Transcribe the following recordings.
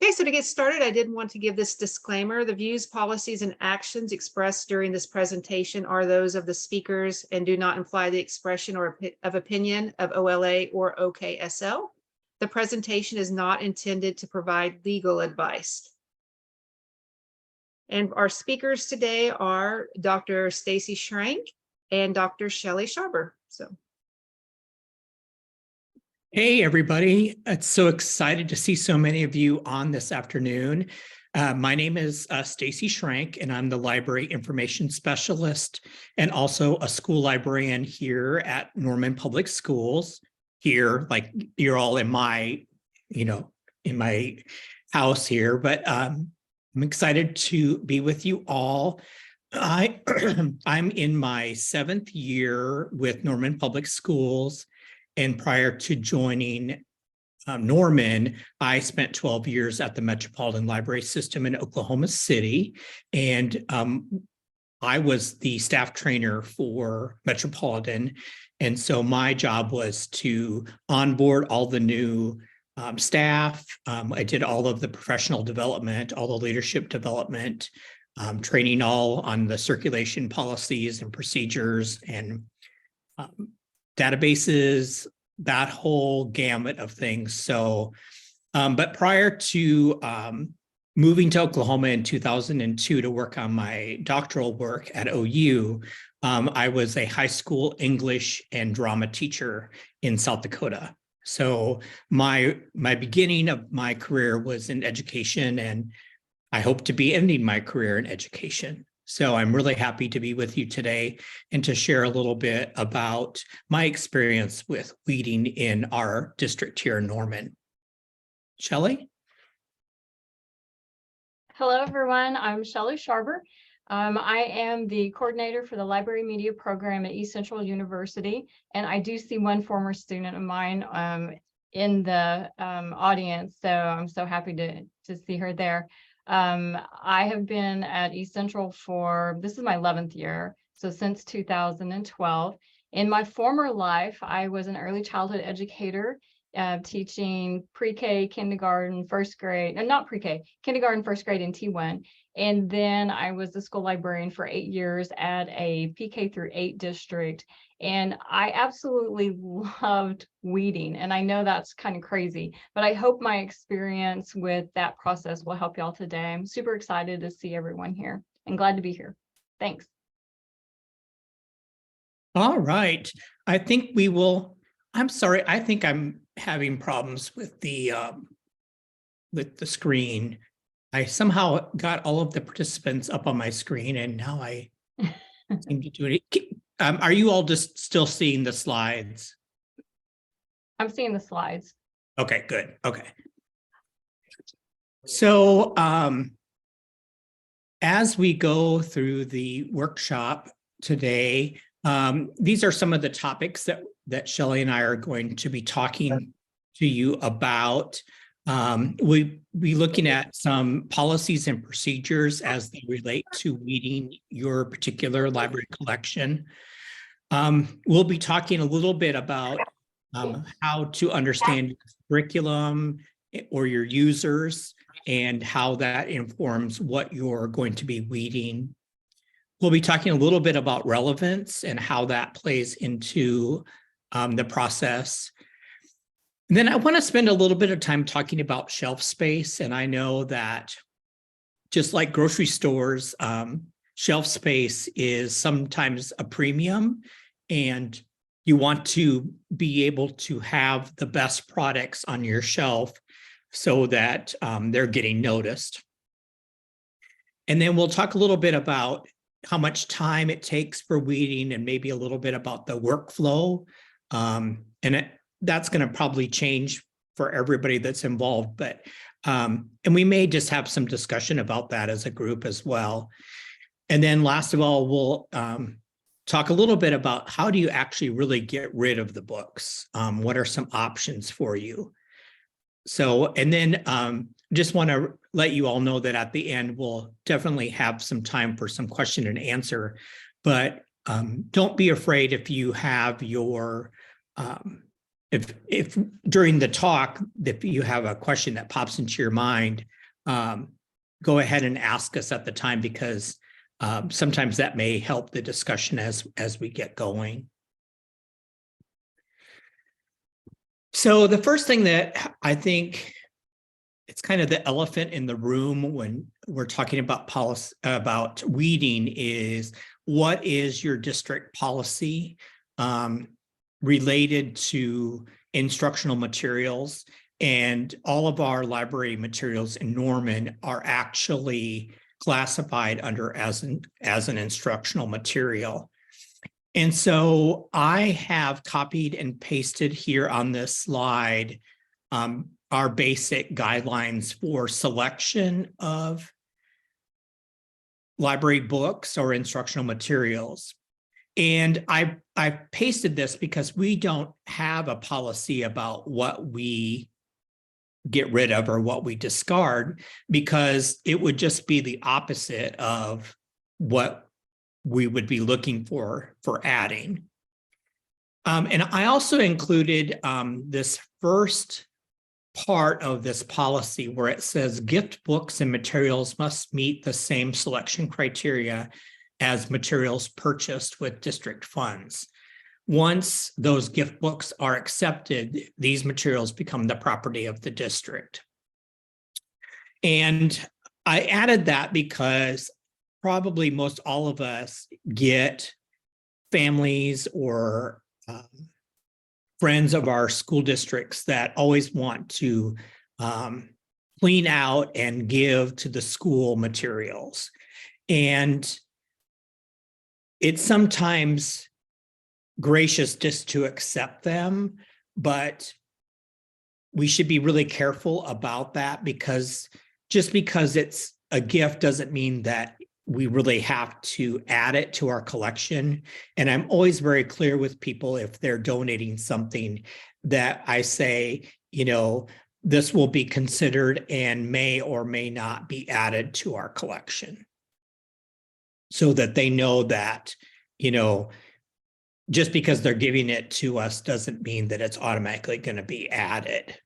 Okay, so to get started, I did want to give this disclaimer. The views, policies, and actions expressed during this presentation are those of the speakers and do not imply the expression or of opinion of OLA or OKSL. The presentation is not intended to provide legal advice. And our speakers today are Dr. Stacy Shrank and Dr. Shelli Sharber. Hey, everybody. It's so excited to see so many of you on this afternoon. My name is Stacy Shrank, and I'm the Library Information Specialist and also a school librarian here at Norman Public Schools. Here, like you're all in my, in my house here, but I'm excited to be with you all. I'm in my 7th year with Norman Public Schools. And prior to joining Norman, I spent 12 years at the Metropolitan Library System in Oklahoma City. And I was the staff trainer for Metropolitan. And so my job was to onboard all the new staff. I did all of the professional development, all the leadership development, training all on the circulation policies and procedures and databases, that whole gamut of things. So, but prior to moving to Oklahoma in 2002 to work on my doctoral work at OU, I was a high school English and drama teacher in South Dakota. So my beginning of my career was in education, and I hope to be ending my career in education. So I'm really happy to be with you today and to share a little bit about my experience with weeding in our district here in Norman. Shelli? Hello, everyone. I'm Shelli Sharber. I am the coordinator for the Library Media Program at East Central University, and I do see one former student of mine in the audience, so I'm so happy to see her there. I have been at East Central this is my 11th year, so since 2012. In my former life, I was an early childhood educator, teaching pre-K, kindergarten, first grade, and not pre-K, kindergarten, first grade, and T1. And then I was the school librarian for 8 years at a PK through 8 district. And I absolutely loved weeding. And I know that's kind of crazy, but I hope my experience with that process will help y'all today. I'm super excited to see everyone here and glad to be here. Thanks. All right. I think we will. I'm sorry. I think I'm having problems with the screen. I somehow got all of the participants up on my screen, and now I seem to do it. Are you all just still seeing the slides? I'm seeing the slides. Okay, good. Okay. So as we go through the workshop today, these are some of the topics that Shelli and I are going to be talking to you about. We'll be looking at some policies and procedures as they relate to weeding your particular library collection. We'll be talking a little bit about how to understand your curriculum or your users and how that informs what you're going to be weeding. We'll be talking a little bit about relevance and how that plays into the process. And then I want to spend a little bit of time talking about shelf space. And I know that just like grocery stores, shelf space is sometimes a premium, and you want to be able to have the best products on your shelf so that they're getting noticed. And then we'll talk a little bit about how much time it takes for weeding and maybe a little bit about the workflow. That's going to probably change for everybody that's involved, but and we may just have some discussion about that as a group as well. And then last of all, we'll talk a little bit about how do you actually really get rid of the books? What are some options for you? So, and then just want to let you all know that at the end, we'll definitely have some time for some question and answer, but don't be afraid if you have your if during the talk, if you have a question that pops into your mind, go ahead and ask us at the time, because sometimes that may help the discussion as we get going. So the first thing that I think it's kind of the elephant in the room when we're talking about policy, about weeding, is what is your district policy related to instructional materials? And all of our library materials in Norman are actually classified under as an instructional material. And so I have copied and pasted here on this slide our basic guidelines for selection of library books or instructional materials. And I pasted this because we don't have a policy about what we get rid of or what we discard, because it would just be the opposite of what we would be looking for adding. And I also included this first part of this policy where it says gift books and materials must meet the same selection criteria as materials purchased with district funds. Once those gift books are accepted, these materials become the property of the district. And I added that because probably most all of us get families or friends of our school districts that always want to clean out and give to the school materials. And it's sometimes gracious just to accept them, but we should be really careful about that, because just because it's a gift doesn't mean that we really have to add it to our collection. And I'm always very clear with people if they're donating something that I say, you know, this will be considered and may or may not be added to our collection, so that they know that, you know, just because they're giving it to us doesn't mean that it's automatically going to be added.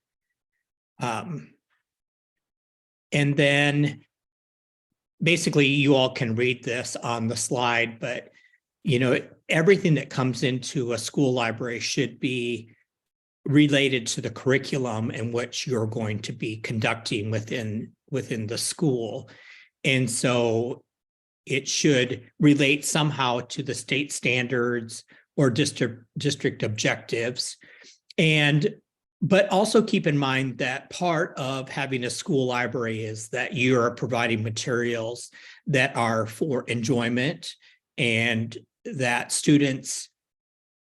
And then basically you all can read this on the slide, but you know, everything that comes into a school library should be related to the curriculum in which you're going to be conducting within the school. And so it should relate somehow to the state standards or district objectives. But also keep in mind that part of having a school library is that you are providing materials that are for enjoyment, and that students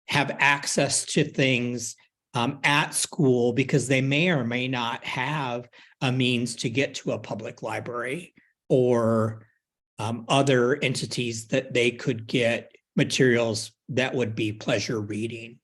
have access to things at school because they may or may not have a means to get to a public library or other entities that they could get materials that would be pleasure reading.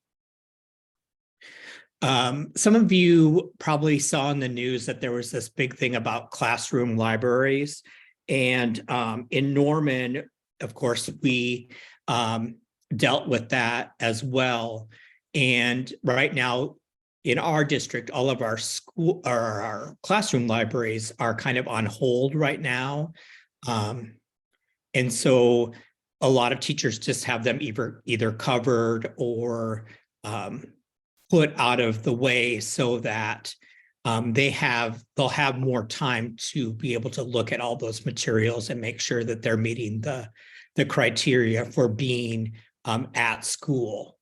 Some of you probably saw in the news that there was this big thing about classroom libraries. And in Norman, of course, we dealt with that as well. And right now in our district, all of our school or our classroom libraries are kind of on hold right now. And so a lot of teachers just have them either covered or put out of the way so that they'll have more time to be able to look at all those materials and make sure that they're meeting the criteria for being at school.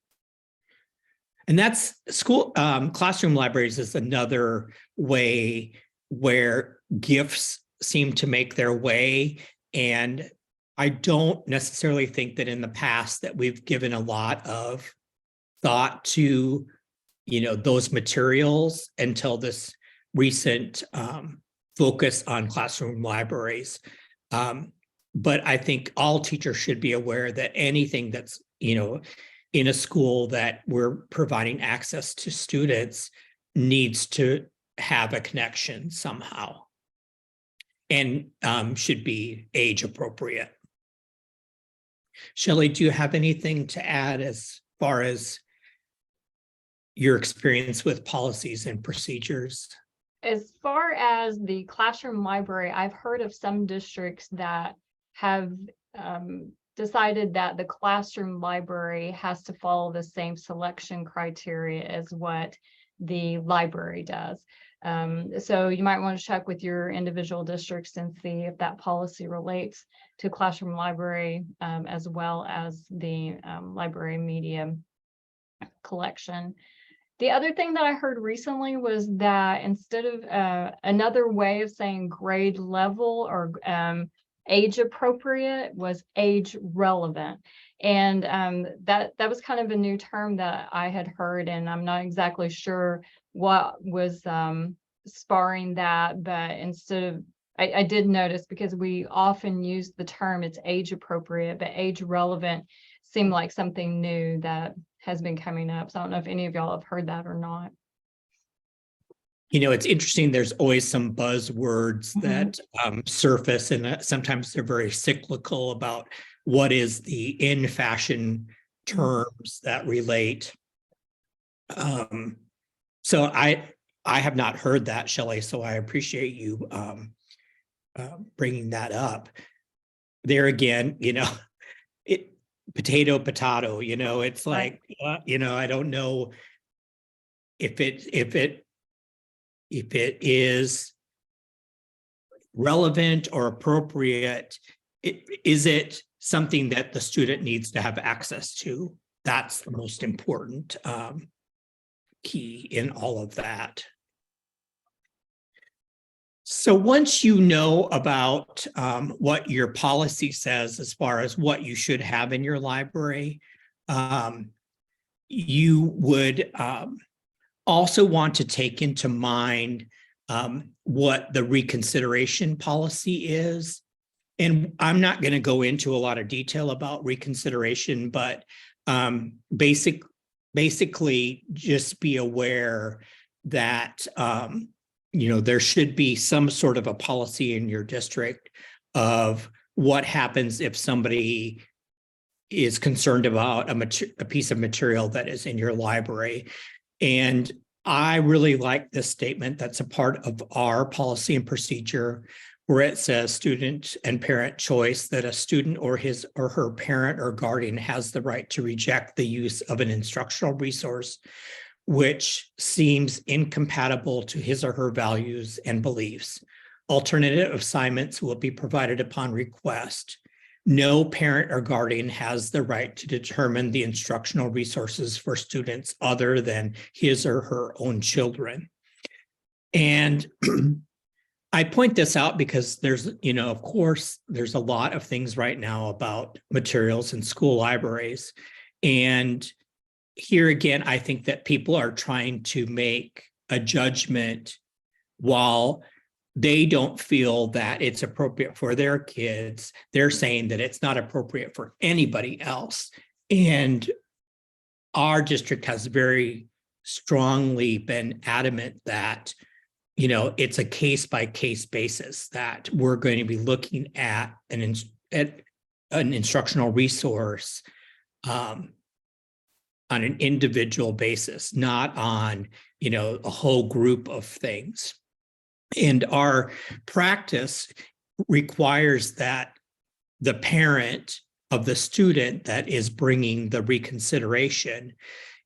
And that's school classroom libraries is another way where gifts seem to make their way. And I don't necessarily think that in the past that we've given a lot of thought to, you know, those materials until this recent focus on classroom libraries. But I think all teachers should be aware that anything that's, you know, in a school that we're providing access to students needs to have a connection somehow and should be age appropriate. Shelli, do you have anything to add as far as, your experience with policies and procedures? As far as the classroom library, I've heard of some districts that have decided that the classroom library has to follow the same selection criteria as what the library does. So you might want to check with your individual districts and see if that policy relates to classroom library as well as the library media collection. The other thing that I heard recently was that instead of another way of saying grade level or age appropriate was age relevant. And that was kind of a new term that I had heard, and I'm not exactly sure what was sparring that, but instead of, I did notice, because we often use the term it's age appropriate, but age relevant seemed like something new that has been coming up. So I don't know if any of y'all have heard that or not. You know, it's interesting. There's always some buzzwords that surface, and sometimes they're very cyclical about what is the in fashion terms that relate. So I have not heard that, Shelli, so I appreciate you bringing that up. There again, you know, potato, you know, it's like, you know, I don't know if it is relevant or appropriate. Is it something that the student needs to have access to? That's the most important key in all of that. So once you know about what your policy says as far as what you should have in your library, you would also want to take into mind what the reconsideration policy is. And I'm not going to go into a lot of detail about reconsideration, but basically just be aware that you know, there should be some sort of a policy in your district of what happens if somebody is concerned about a piece of material that is in your library. And I really like this statement that's a part of our policy and procedure, where it says student and parent choice, that a student or his or her parent or guardian has the right to reject the use of an instructional resource which seems incompatible to his or her values and beliefs. Alternative assignments will be provided upon request. No parent or guardian has the right to determine the instructional resources for students other than his or her own children. And I point this out because there's, you know, of course, there's a lot of things right now about materials in school libraries. And here again, I think that people are trying to make a judgment while they don't feel that it's appropriate for their kids. They're saying that it's not appropriate for anybody else. And our district has very strongly been adamant that, you know, it's a case-by-case basis, that we're going to be looking at an instructional resource on an individual basis, not on, you know, a whole group of things. And our practice requires that the parent of the student that is bringing the reconsideration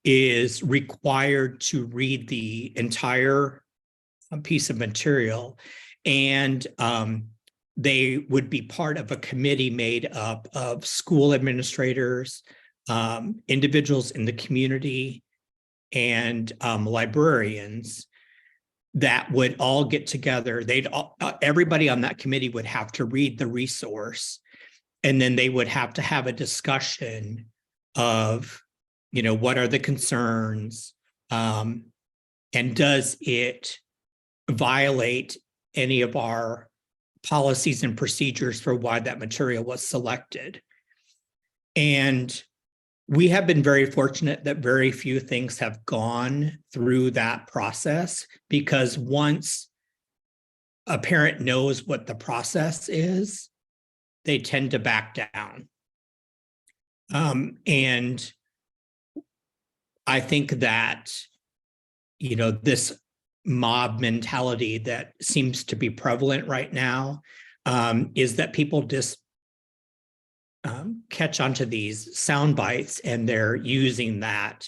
is required to read the entire piece of material, and they would be part of a committee made up of school administrators, individuals in the community, and librarians that would all get together. Everybody on that committee would have to read the resource, and then they would have to have a discussion of, you know, what are the concerns, and does it violate any of our policies and procedures for why that material was selected. And we have been very fortunate that very few things have gone through that process, because once a parent knows what the process is, they tend to back down. And I think that this mob mentality that seems to be prevalent right now, is that people just catch onto these sound bites and they're using that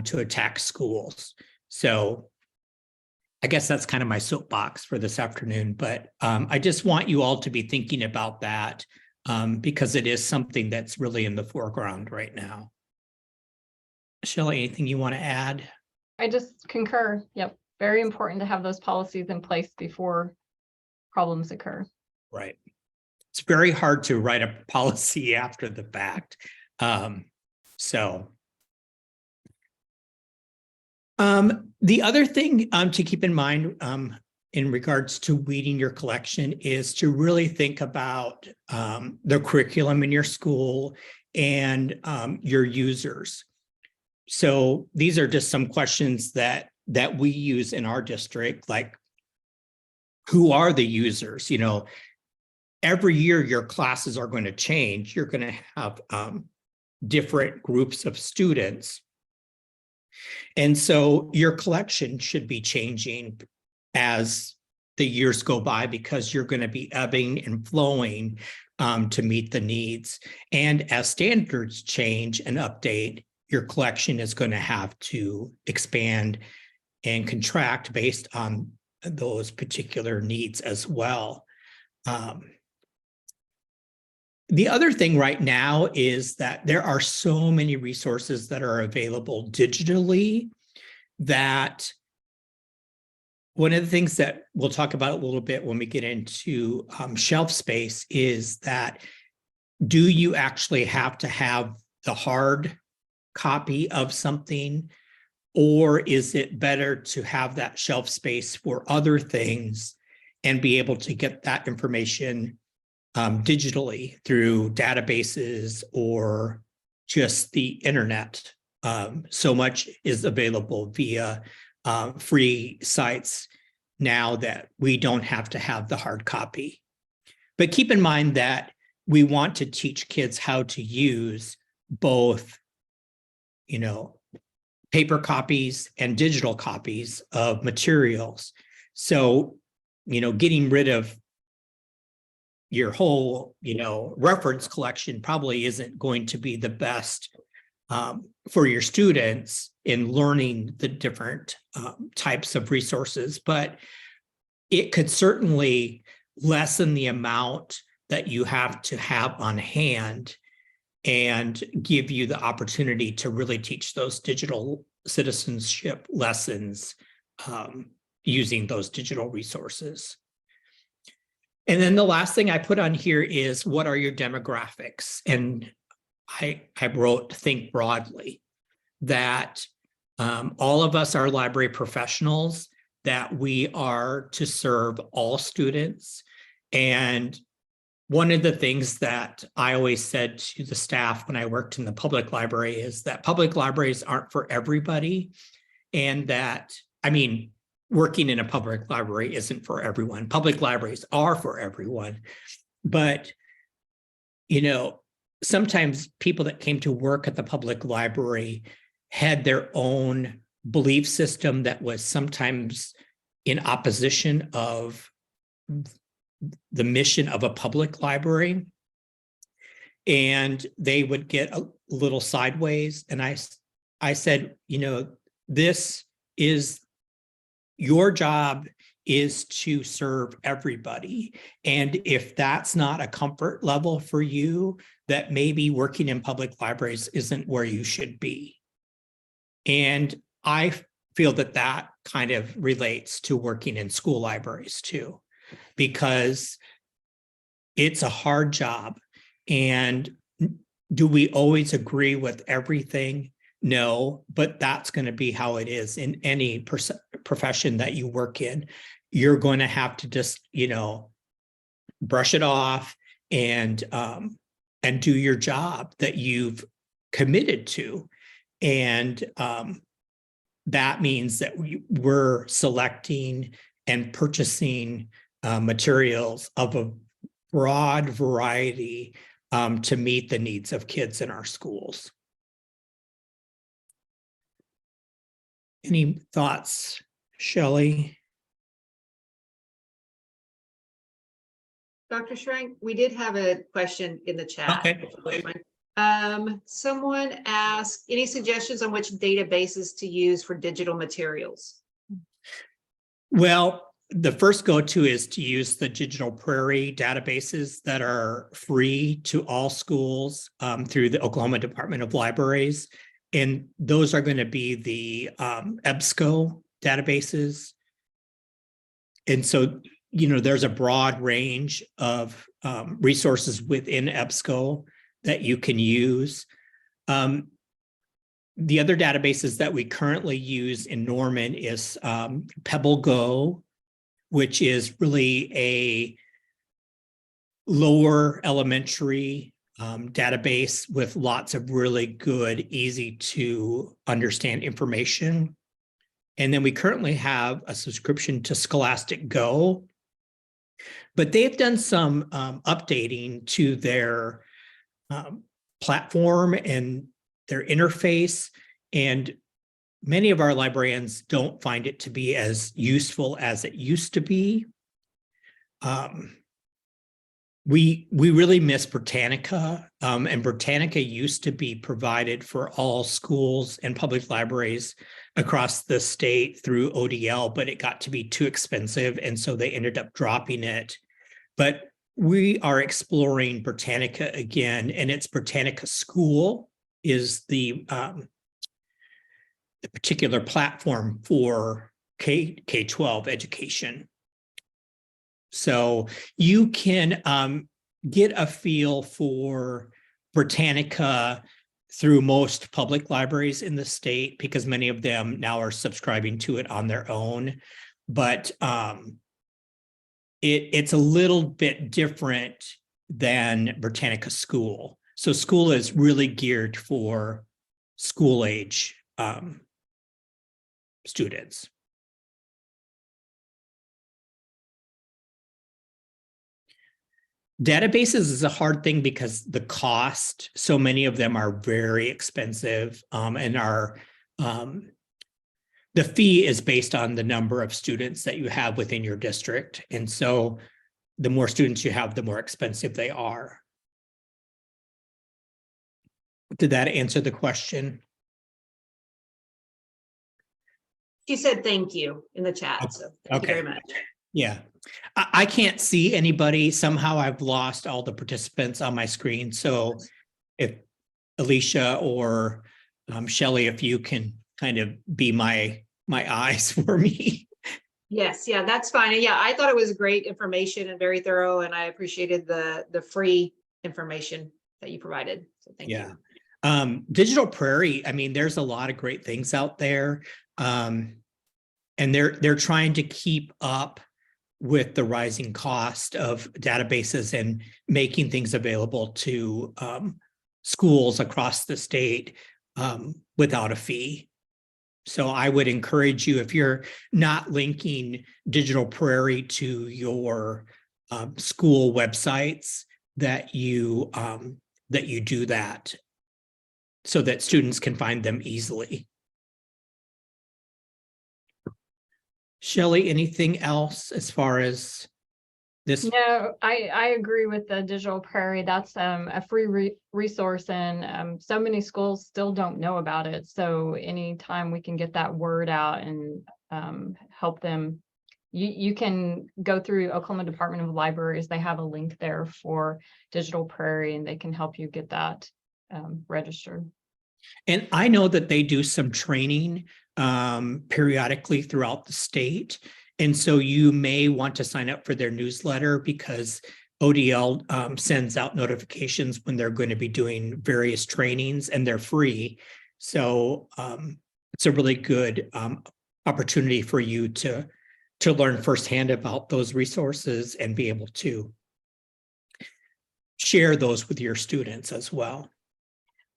to attack schools. So I guess that's kind of my soapbox for this afternoon, but I just want you all to be thinking about that because it is something that's really in the foreground right now. Shelli, anything you want to add? I just concur. Yep. Very important to have those policies in place before problems occur. Right. It's very hard to write a policy after the fact. The other thing to keep in mind in regards to weeding your collection is to really think about the curriculum in your school and your users. So these are just some questions that we use in our district, like who are the users? Every year your classes are going to change. You're going to have different groups of students. And so your collection should be changing as the years go by because you're going to be ebbing and flowing to meet the needs. And as standards change and update, your collection is going to have to expand and contract based on those particular needs as well. The other thing right now is that there are so many resources that are available digitally that one of the things that we'll talk about a little bit when we get into shelf space is that do you actually have to have the hard copy of something, or is it better to have that shelf space for other things and be able to get that information digitally through databases or just the internet? So much is available via free sites now that we don't have to have the hard copy. But keep in mind that we want to teach kids how to use both, paper copies and digital copies of materials. So, getting rid of your whole, reference collection probably isn't going to be the best for your students in learning the different types of resources, but it could certainly lessen the amount that you have to have on hand and give you the opportunity to really teach those digital citizenship lessons using those digital resources. And then the last thing I put on here is what are your demographics? And I wrote think broadly, that all of us are library professionals, that we are to serve all students. And one of the things that I always said to the staff when I worked in the public library is that public libraries aren't for everybody. And that, working in a public library isn't for everyone. Public libraries are for everyone. But, sometimes people that came to work at the public library had their own belief system that was sometimes in opposition of the mission of a public library. And they would get a little sideways. And I said, this is your job is to serve everybody. And if that's not a comfort level for you, that maybe working in public libraries isn't where you should be. And I feel that kind of relates to working in school libraries too, because it's a hard job. And do we always agree with everything? No, but that's going to be how it is in any profession that you work in. You're going to have to just, brush it off and do your job that you've committed to. And that means that we're selecting and purchasing materials of a broad variety to meet the needs of kids in our schools. Any thoughts, Shelli? Dr. Shrank, we did have a question in the chat. Okay. Someone asked, any suggestions on which databases to use for digital materials? Well, the first go-to is to use the Digital Prairie databases that are free to all schools through the Oklahoma Department of Libraries. And those are going to be the EBSCO databases. And so, you know, there's a broad range of resources within EBSCO that you can use. The other databases that we currently use in Norman is PebbleGo, which is really a lower elementary database with lots of really good, easy to understand information. And then we currently have a subscription to Scholastic Go, but they've done some updating to their platform and their interface, and many of our librarians don't find it to be as useful as it used to be. We really miss Britannica, and Britannica used to be provided for all schools and public libraries across the state through ODL, but it got to be too expensive, and so they ended up dropping it. But we are exploring Britannica again, and it's Britannica School is the particular platform for K-12 education. So you can get a feel for Britannica through most public libraries in the state, because many of them now are subscribing to it on their own. But it's a little bit different than Britannica School. So school is really geared for school age students. Databases is a hard thing because the cost, so many of them are very expensive, and are the fee is based on the number of students that you have within your district. And so the more students you have, the more expensive they are. Did that answer the question? She said thank you in the chat, so thank you very much. Yeah, I can't see anybody. Somehow I've lost all the participants on my screen. So if Alicia or Shelli, if you can kind of be my eyes for me. Yes, yeah, that's fine. And yeah, I thought it was great information and very thorough, and I appreciated the free information that you provided. So thank you. Digital Prairie, I mean, there's a lot of great things out there. And they're trying to keep up with the rising cost of databases and making things available to schools across the state without a fee. So I would encourage you, if you're not linking Digital Prairie to your school websites, that you do that so that students can find them easily. Shelli, anything else as far as this? No, I agree with the Digital Prairie. That's a free resource, and so many schools still don't know about it. So anytime we can get that word out and help them, you can go through Oklahoma Department of Libraries. They have a link there for Digital Prairie, and they can help you get that registered. And I know that they do some training periodically throughout the state. And so you may want to sign up for their newsletter, because ODL sends out notifications when they're going to be doing various trainings, and they're free. So it's a really good opportunity for you to learn firsthand about those resources and be able to share those with your students as well.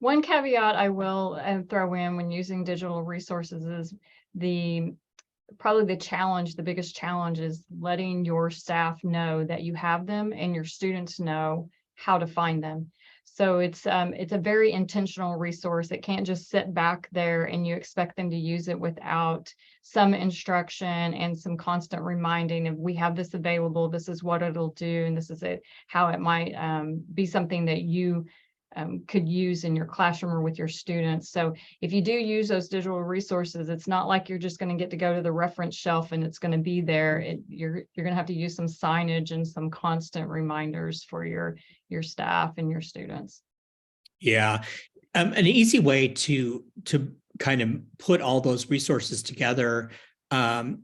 One caveat I will throw in when using digital resources is probably the biggest challenge is letting your staff know that you have them and your students know how to find them. So it's a very intentional resource. It can't just sit back there and you expect them to use it without some instruction and some constant reminding of, we have this available, this is what it'll do, and this is how it might be something that you could use in your classroom or with your students. So if you do use those digital resources, it's not like you're just going to get to go to the reference shelf and it's going to be there. You're going to have to use some signage and some constant reminders for your staff and your students. Yeah, an easy way to kind of put all those resources together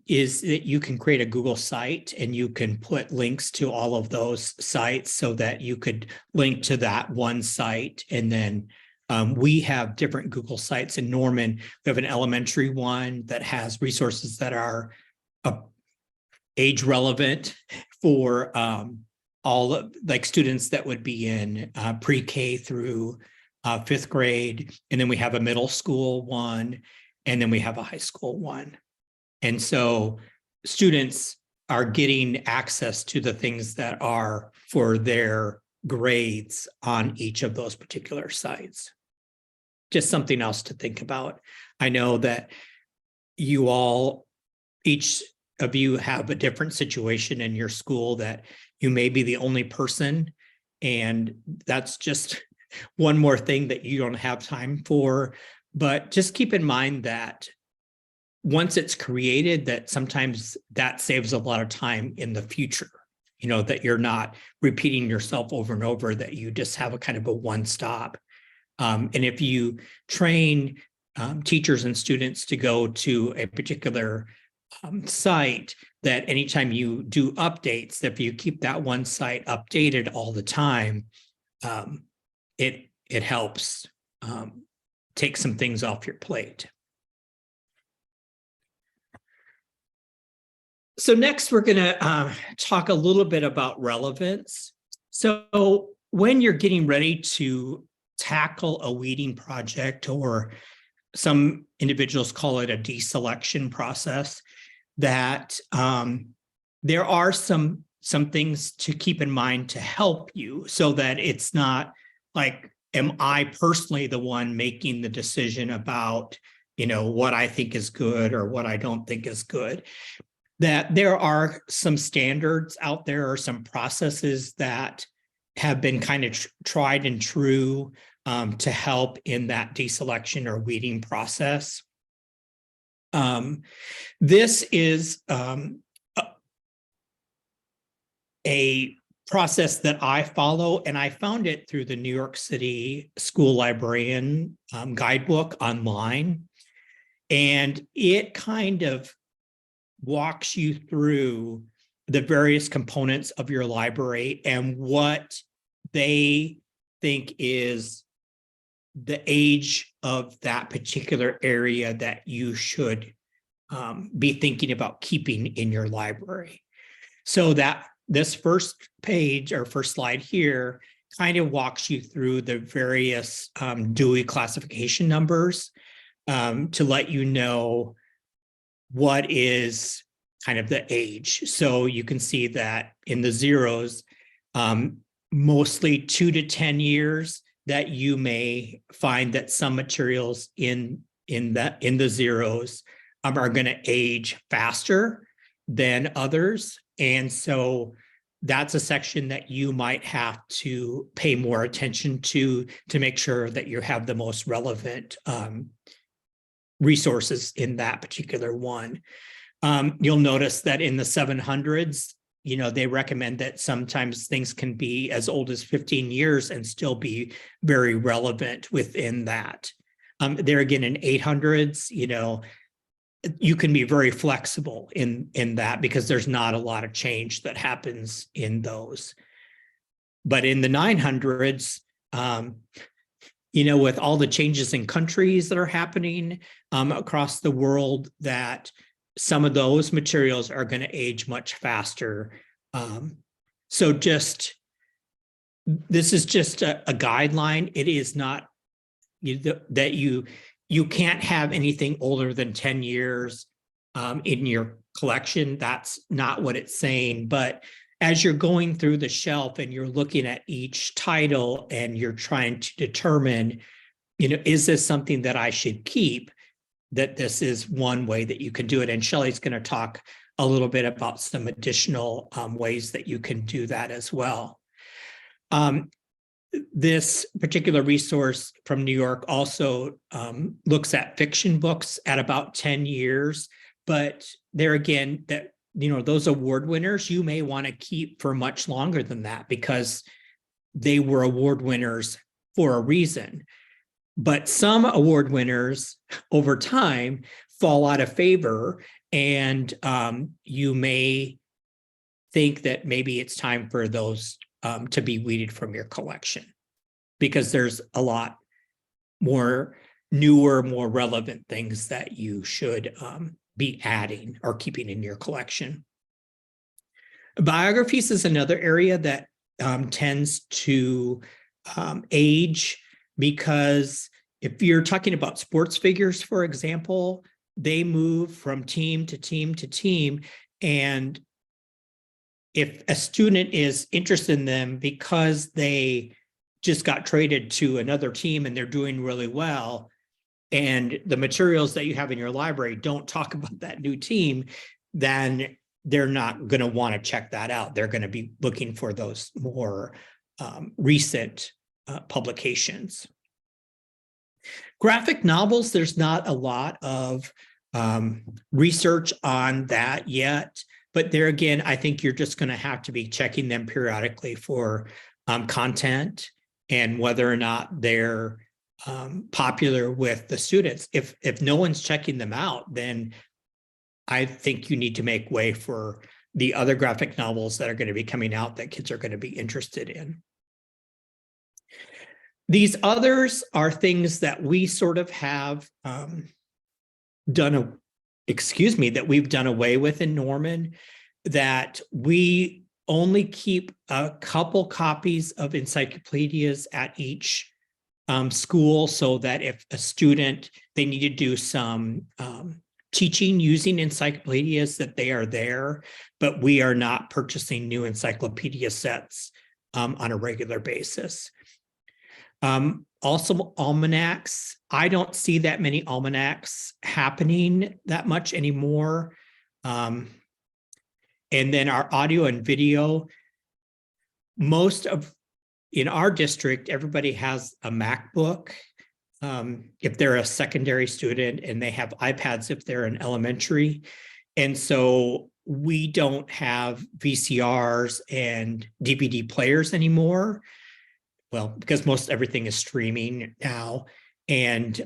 is that you can create a Google site and you can put links to all of those sites so that you could link to that one site. And then we have different Google sites in Norman. We have an elementary one that has resources that are age relevant for all of, like, students that would be in pre-K through 5th grade. And then we have a middle school one, and then we have a high school one. And so students are getting access to the things that are for their grades on each of those particular sites. Just something else to think about. I know that you all, each of you, have a different situation in your school, that you may be the only person, and that's just one more thing that you don't have time for. But just keep in mind that once it's created, that sometimes that saves a lot of time in the future, you know, that you're not repeating yourself over and over, that you just have a kind of a one-stop. And if you train teachers and students to go to a particular site, that anytime you do updates, if you keep that one site updated all the time, it helps take some things off your plate. So next, we're going to talk a little bit about relevance. So when you're getting ready to tackle a weeding project, or some individuals call it a deselection process, that there are some things to keep in mind to help you, so that it's not like, am I personally the one making the decision about, you know, what I think is good or what I don't think is good. That there are some standards out there, or some processes that have been kind of tried and true to help in that deselection or weeding process. This is a process that I follow, and I found it through the New York City School Librarian guidebook online. And it kind of walks you through the various components of your library and what they think is the age of that particular area that you should be thinking about keeping in your library. So that this first page, or first slide here, kind of walks you through the various Dewey classification numbers to let you know what is kind of the age. So you can see that in the zeros, mostly 2 to 10 years, that you may find that some materials in the zeros are going to age faster than others. And so that's a section that you might have to pay more attention to make sure that you have the most relevant resources in that particular one. You'll notice that in the 700s, you know, they recommend that sometimes things can be as old as 15 years and still be very relevant within that. There again, in 800s, you know, you can be very flexible in that, because there's not a lot of change that happens in those. But in the 900s, you know, with all the changes in countries that are happening across the world, that some of those materials are going to age much faster. So this is just a guideline. It is not that you can't have anything older than 10 years in your collection. That's not what it's saying. But as you're going through the shelf and you're looking at each title and you're trying to determine, is this something that I should keep? That this is one way that you can do it. And Shelli's going to talk a little bit about some additional ways that you can do that as well. This particular resource from New York also looks at fiction books at about 10 years, but there again, that those award winners you may want to keep for much longer than that because they were award winners for a reason. But some award winners over time fall out of favor, and you may think that maybe it's time for those to be weeded from your collection because there's a lot more newer, more relevant things that you should be adding or keeping in your collection. Biographies is another area that tends to age, because if you're talking about sports figures, for example, they move from team to team to team. And if a student is interested in them because they just got traded to another team and they're doing really well, and the materials that you have in your library don't talk about that new team, then they're not going to want to check that out. They're going to be looking for those more recent publications. Graphic novels, there's not a lot of research on that yet, but there again, I think you're just going to have to be checking them periodically for content and whether or not they're popular with the students. If no one's checking them out, then I think you need to make way for the other graphic novels that are going to be coming out that kids are going to be interested in. These others are things that we sort of have that we've done away with in Norman, that we only keep a couple copies of encyclopedias at each school, so that if a student, they need to do some teaching using encyclopedias, that they are there, but we are not purchasing new encyclopedia sets on a regular basis. Also almanacs. I don't see that many almanacs happening that much anymore. And then our audio and video, in our district, everybody has a MacBook if they're a secondary student, and they have iPads if they're in elementary. And so we don't have VCRs and DVD players anymore. Well, because most everything is streaming now. And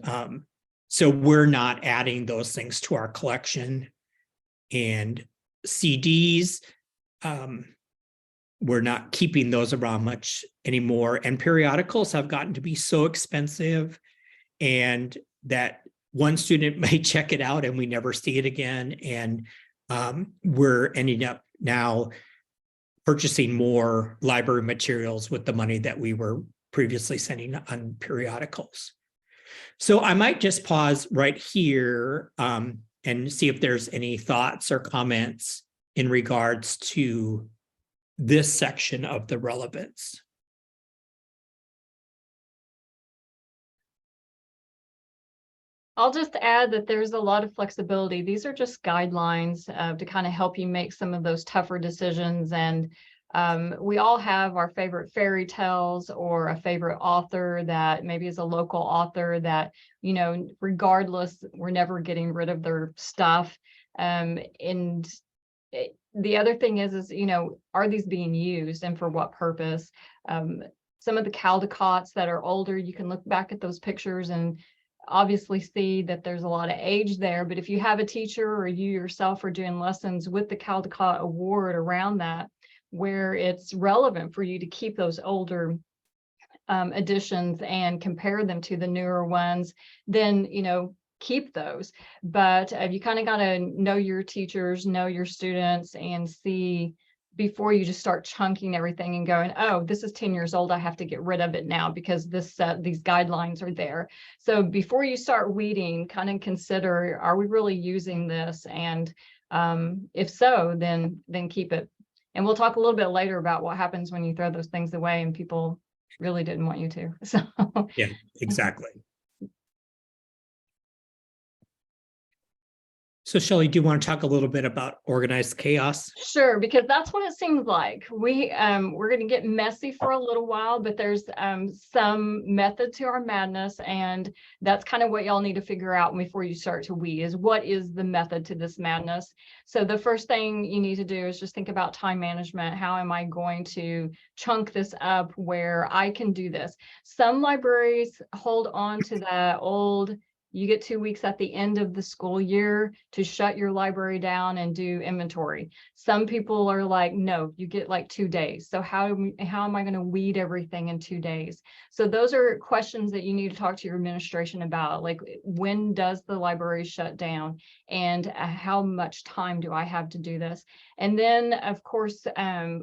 so we're not adding those things to our collection. And CDs, we're not keeping those around much anymore. And periodicals have gotten to be so expensive, and that one student may check it out and we never see it again. And we're ending up now purchasing more library materials with the money that we were previously sending on periodicals. So I might just pause right here and see if there's any thoughts or comments in regards to this section of the relevance. I'll just add that there's a lot of flexibility. These are just guidelines to kind of help you make some of those tougher decisions. And we all have our favorite fairy tales or a favorite author that maybe is a local author that, regardless, we're never getting rid of their stuff. The other thing is, are these being used and for what purpose? Some of the Caldecots that are older, you can look back at those pictures and obviously see that there's a lot of age there, but if you have a teacher or you yourself are doing lessons with the Caldecott Award around that, where it's relevant for you to keep those older editions and compare them to the newer ones, then, keep those. But you kind of got to know your teachers, know your students, and see before you just start chunking everything and going, oh, this is 10 years old, I have to get rid of it now because these guidelines are there. So before you start weeding, kind of consider, are we really using this? And if so, then keep it. And we'll talk a little bit later about what happens when you throw those things away and people really didn't want you to. So Yeah, exactly. So Shelli, do you want to talk a little bit about organized chaos? sure, because that's what it seems like. We're going to get messy for a little while, but there's some method to our madness, and that's kind of what y'all need to figure out before you start to weed is what is the method to this madness. So the first thing you need to do is just think about time management. How am I going to chunk this up where I can do this? Some libraries hold on to the old, you get 2 weeks at the end of the school year to shut your library down and do inventory. Some people are like, no, you get like 2 days. So how am I going to weed everything in 2 days? So those are questions that you need to talk to your administration about. Like, when does the library shut down, and how much time do I have to do this? And then, of course,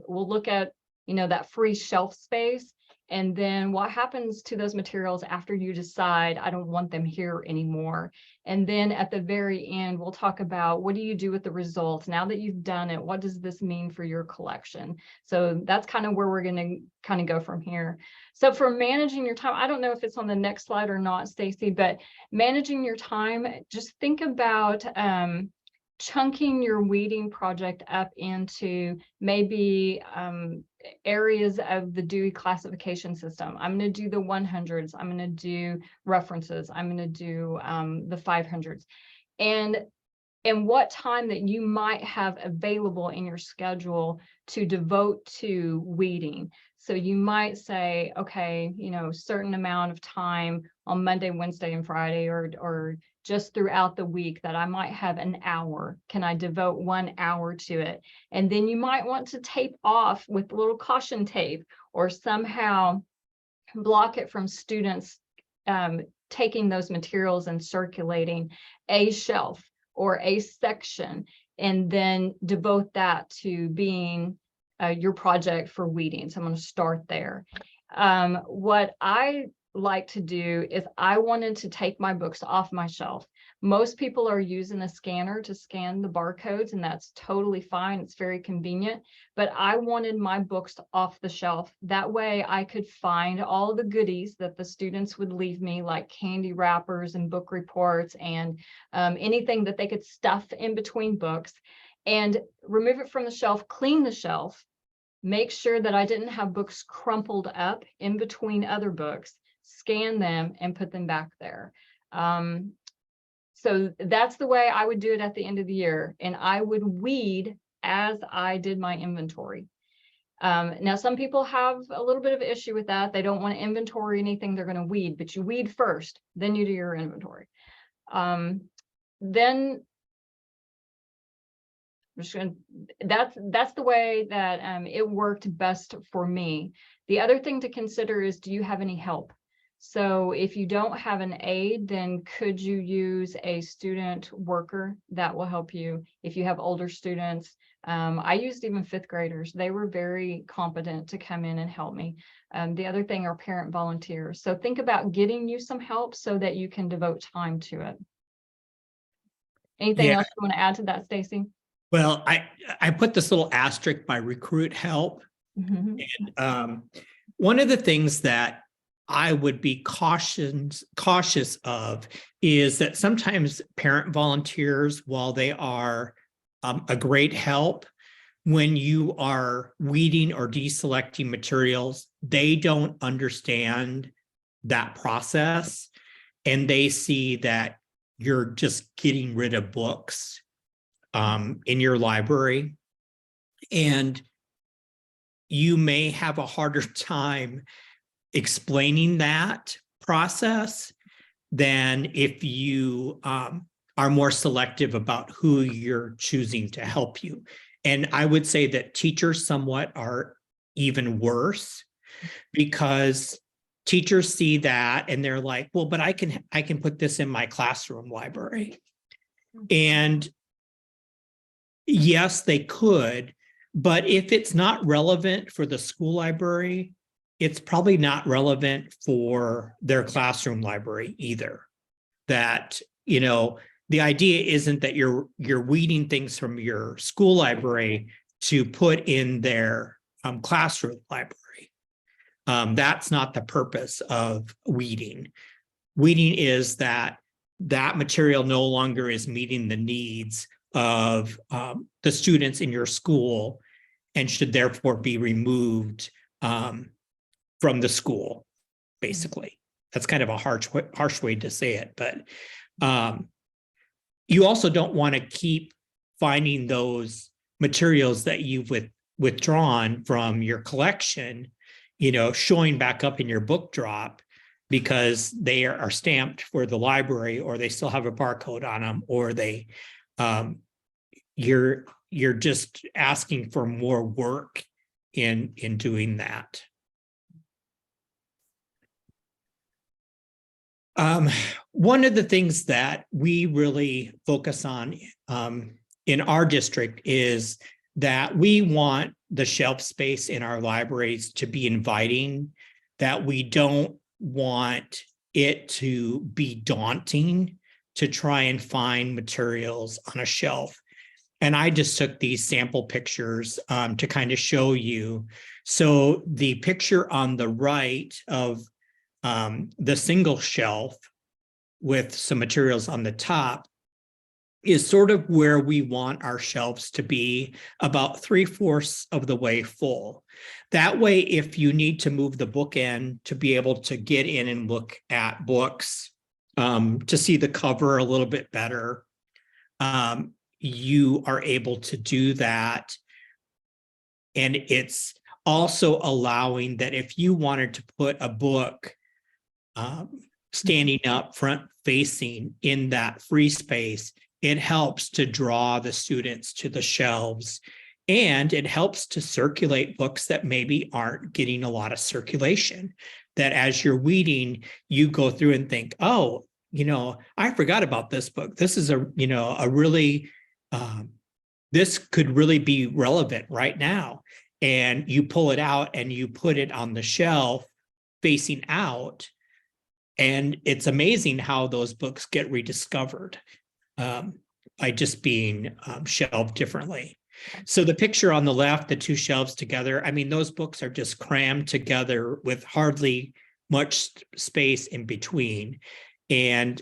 we'll look at, that free shelf space. And then what happens to those materials after you decide, I don't want them here anymore. And then at the very end, we'll talk about, what do you do with the results? Now that you've done it, what does this mean for your collection? So that's kind of where we're going to kind of go from here. So for managing your time, I don't know if it's on the next slide or not, Stacy, but managing your time, just think about chunking your weeding project up into maybe areas of the Dewey classification system. I'm going to do the 100s. I'm going to do references. I'm going to do the 500s. And what time that you might have available in your schedule to devote to weeding. So you might say, okay, certain amount of time on Monday, Wednesday, and Friday, or just throughout the week that I might have an hour. Can I devote 1 hour to it? And then you might want to tape off with a little caution tape, or somehow block it from students taking those materials and circulating a shelf or a section, and then devote that to being your project for weeding. So I'm going to start there. What I like to do is I wanted to take my books off my shelf. Most people are using a scanner to scan the barcodes, and that's totally fine. It's very convenient, but I wanted my books off the shelf. That way I could find all the goodies that the students would leave me, like candy wrappers and book reports and anything that they could stuff in between books, and remove it from the shelf, clean the shelf, make sure that I didn't have books crumpled up in between other books, scan them, and put them back there. So that's the way I would do it at the end of the year. And I would weed as I did my inventory. Now, some people have a little bit of issue with that. They don't want to inventory anything they're going to weed, but you weed first, then you do your inventory. Then I'm just going to, that's the way that it worked best for me. The other thing to consider is, do you have any help? So if you don't have an aide, then could you use a student worker that will help you? If you have older students, I used even 5th graders. They were very competent to come in and help me. The other thing are parent volunteers. So think about getting you some help so that you can devote time to it. Anything else you want to add to that, Stacy? Well, I put this little asterisk by recruit help. Mm-hmm. And one of the things that I would be cautious of is that sometimes parent volunteers, while they are a great help, when you are weeding or deselecting materials, they don't understand that process, and they see that you're just getting rid of books in your library, and you may have a harder time explaining that process than if you are more selective about who you're choosing to help you. And I would say that teachers somewhat are even worse, because teachers see that and they're like, well, but I can put this in my classroom library. And yes, they could, but if it's not relevant for the school library, it's probably not relevant for their classroom library either. That, the idea isn't that you're weeding things from your school library to put in their classroom library. That's not the purpose of weeding. Weeding is that material no longer is meeting the needs of the students in your school and should therefore be removed from the school, basically. That's kind of a harsh way to say it, but you also don't want to keep finding those materials that you've withdrawn from your collection, showing back up in your book drop because they are stamped for the library, or they still have a barcode on them, or they you're just asking for more work in doing that. One of the things that we really focus on in our district is that we want the shelf space in our libraries to be inviting, that we don't want it to be daunting to try and find materials on a shelf. And I just took these sample pictures to kind of show you. So the picture on the right of the single shelf with some materials on the top is sort of where we want our shelves to be, about 3/4 of the way full. That way, if you need to move the book in to be able to get in and look at books, to see the cover a little bit better, you are able to do that. And it's also allowing that if you wanted to put a book standing up front facing in that free space, it helps to draw the students to the shelves, and it helps to circulate books that maybe aren't getting a lot of circulation, that as you're weeding, you go through and think, oh, I forgot about this book. This is a really, this could really be relevant right now. And you pull it out and you put it on the shelf facing out. And it's amazing how those books get rediscovered by just being shelved differently. So the picture on the left, the two shelves together, I mean, those books are just crammed together with hardly much space in between. And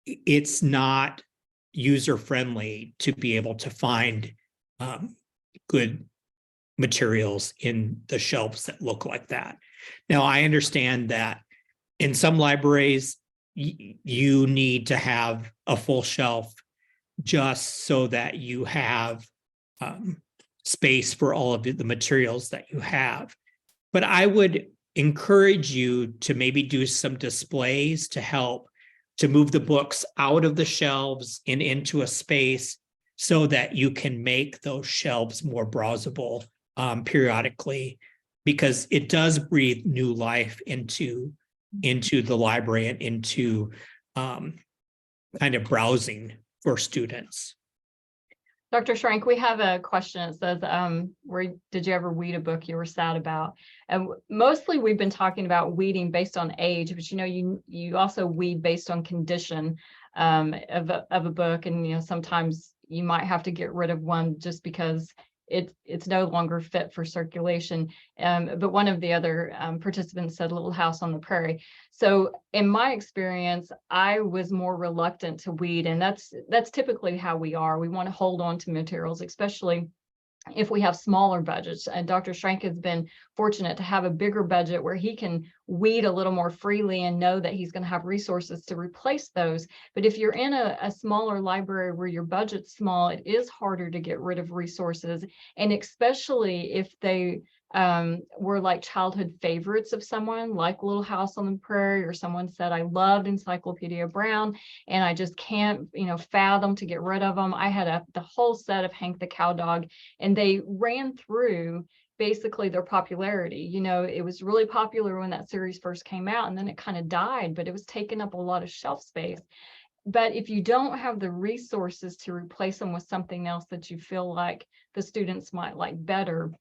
it's not user-friendly to be able to find good materials in the shelves that look like that. Now, I understand that in some libraries, you need to have a full shelf just so that you have space for all of the materials that you have. But I would encourage you to maybe do some displays to help to move the books out of the shelves and into a space so that you can make those shelves more browsable periodically, because it does breathe new life into the library and into kind of browsing for students. Dr. Shrank, we have a question. It says, where did you ever weed a book you were sad about? And mostly we've been talking about weeding based on age, but you also weed based on condition of a book. And sometimes you might have to get rid of one just because it's no longer fit for circulation. But one of the other participants said Little House on the Prairie. So in my experience, I was more reluctant to weed, and that's typically how we are. We want to hold on to materials, especially if we have smaller budgets. And Dr. Shrank has been fortunate to have a bigger budget where he can weed a little more freely and know that he's going to have resources to replace those. But if you're in a smaller library where your budget's small, it is harder to get rid of resources. And especially if they were like childhood favorites of someone, like Little House on the Prairie, or someone said, I loved Encyclopedia Brown and I just can't fathom to get rid of them. I had the whole set of Hank the Cowdog, and they ran through basically their popularity. It was really popular when that series first came out, and then it kind of died, but it was taking up a lot of shelf space. But if you don't have the resources to replace them with something else that you feel like the students might like better,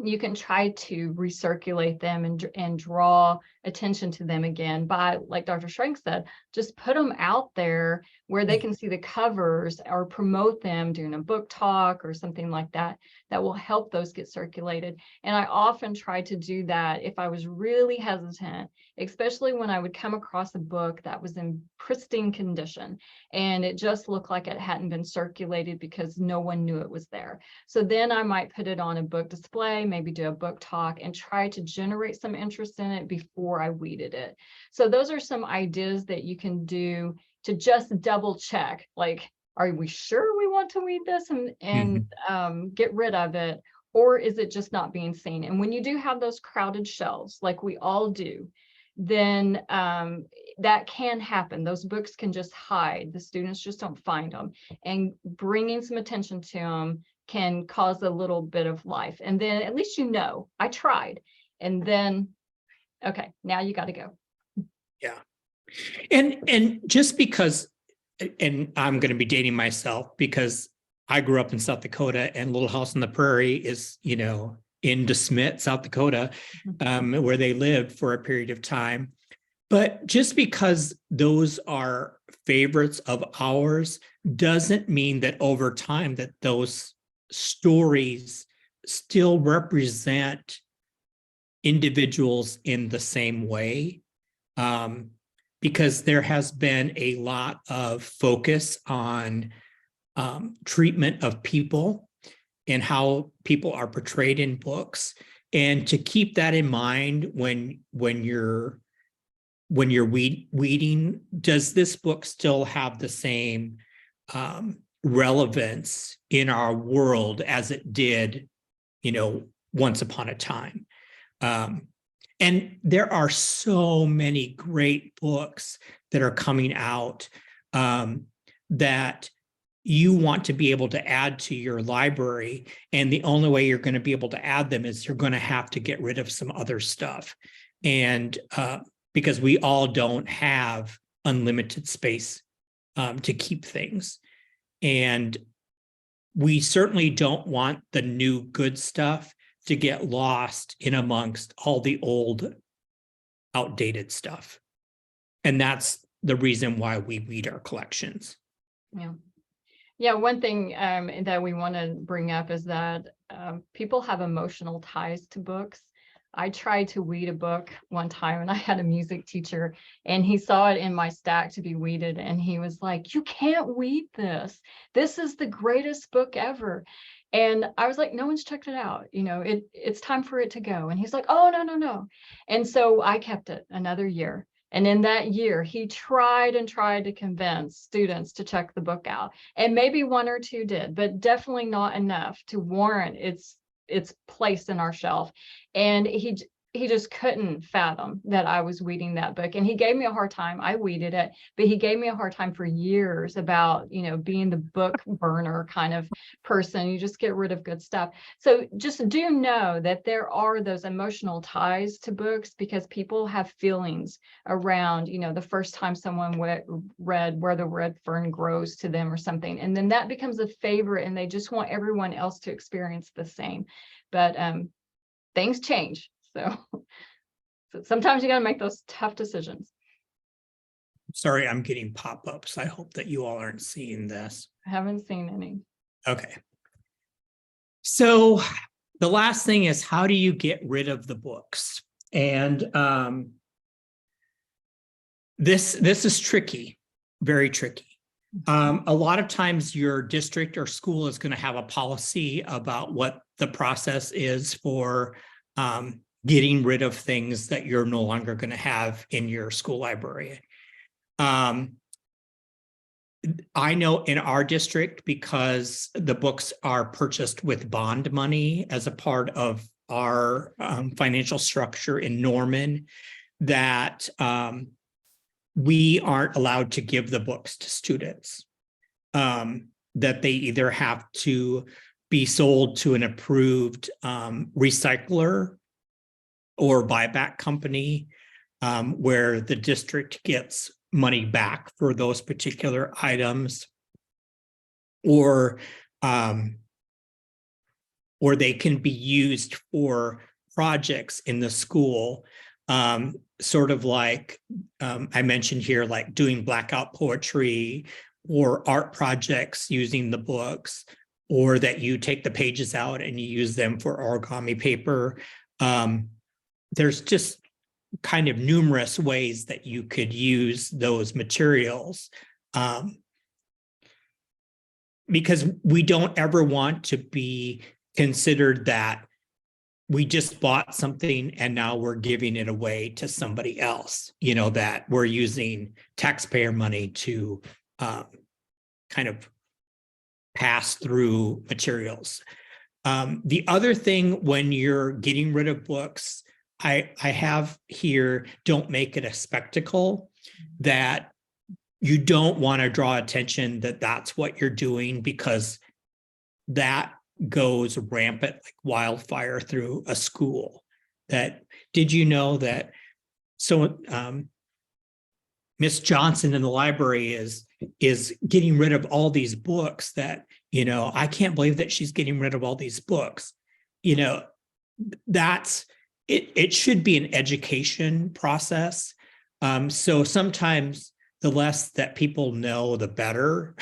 you can try to recirculate them and draw attention to them again by, like Dr. Shrank said, just put them out there where they can see the covers, or promote them during a book talk or something like that, that will help those get circulated. And I often try to do that if I was really hesitant, especially when I would come across a book that was in pristine condition and it just looked like it hadn't been circulated because no one knew it was there. So then I might put it on a book display, maybe do a book talk, and try to generate some interest in it before I weeded it. So those are some ideas that you can do to just double check, like, are we sure we want to weed this and get rid of it? Or is it just not being seen? And when you do have those crowded shelves, like we all do, then that can happen. Those books can just hide. The students just don't find them. And bringing some attention to them can cause a little bit of life. And then at least you know, I tried. And then, okay, now you got to go. Yeah. And just because, and I'm going to be dating myself because I grew up in South Dakota, and Little House on the Prairie is, you know, in DeSmet, South Dakota, where they lived for a period of time. But just because those are favorites of ours doesn't mean that over time that those stories still represent individuals in the same way. Because there has been a lot of focus on treatment of people and how people are portrayed in books. And to keep that in mind when you're weeding, does this book still have the same relevance in our world as it did, you know, once upon a time? And there are so many great books that are coming out that you want to be able to add to your library. And the only way you're going to be able to add them is you're going to have to get rid of some other stuff. And because we all don't have unlimited space to keep things. And we certainly don't want the new good stuff to get lost in amongst all the old, outdated stuff. And that's the reason why we weed our collections. Yeah. Yeah, one thing that we want to bring up is that people have emotional ties to books. I tried to weed a book one time, and I had a music teacher, and he saw it in my stack to be weeded, and he was like, "You can't weed this. This is the greatest book ever." And I was like, "No one's checked it out. You know, it's time for it to go." And he's like, "Oh, no, no, no." And so I kept it another year. And in that year, he tried and tried to convince students to check the book out. And maybe one or two did, but definitely not enough to warrant its place in our shelf. And he just couldn't fathom that I was weeding that book. And he gave me a hard time. I weeded it, but he gave me a hard time for years about, you know, being the book burner kind of person. You just get rid of good stuff. So just do know that there are those emotional ties to books, because people have feelings around, you know, the first time someone read Where the Red Fern Grows to them or something. And then that becomes a favorite, and they just want everyone else to experience the same. But things change. So sometimes you got to make those tough decisions. Sorry, I'm getting pop-ups. I hope that you all aren't seeing this. I haven't seen any. Okay. So the last thing is, how do you get rid of the books? And this is tricky, very tricky. A lot of times your district or school is going to have a policy about what the process is for getting rid of things that you're no longer going to have in your school library. I know in our district, because the books are purchased with bond money as a part of our financial structure in Norman, that we aren't allowed to give the books to students, that they either have to be sold to an approved recycler or buyback company, where the district gets money back for those particular items, or or they can be used for projects in the school. Sort of like I mentioned here, like doing blackout poetry or art projects using the books, or that you take the pages out and you use them for origami paper. There's just kind of numerous ways that you could use those materials, because we don't ever want to be considered that we just bought something and now we're giving it away to somebody else, that we're using taxpayer money to kind of pass through materials. The other thing, when you're getting rid of books, I have here, don't make it a spectacle, that you don't want to draw attention that that's what you're doing, because that goes rampant like wildfire through a school. That, did you know that? So Miss Johnson in the library is getting rid of all these books that, I can't believe that she's getting rid of all these books. That's it should be an education process. So sometimes the less that people know, the better.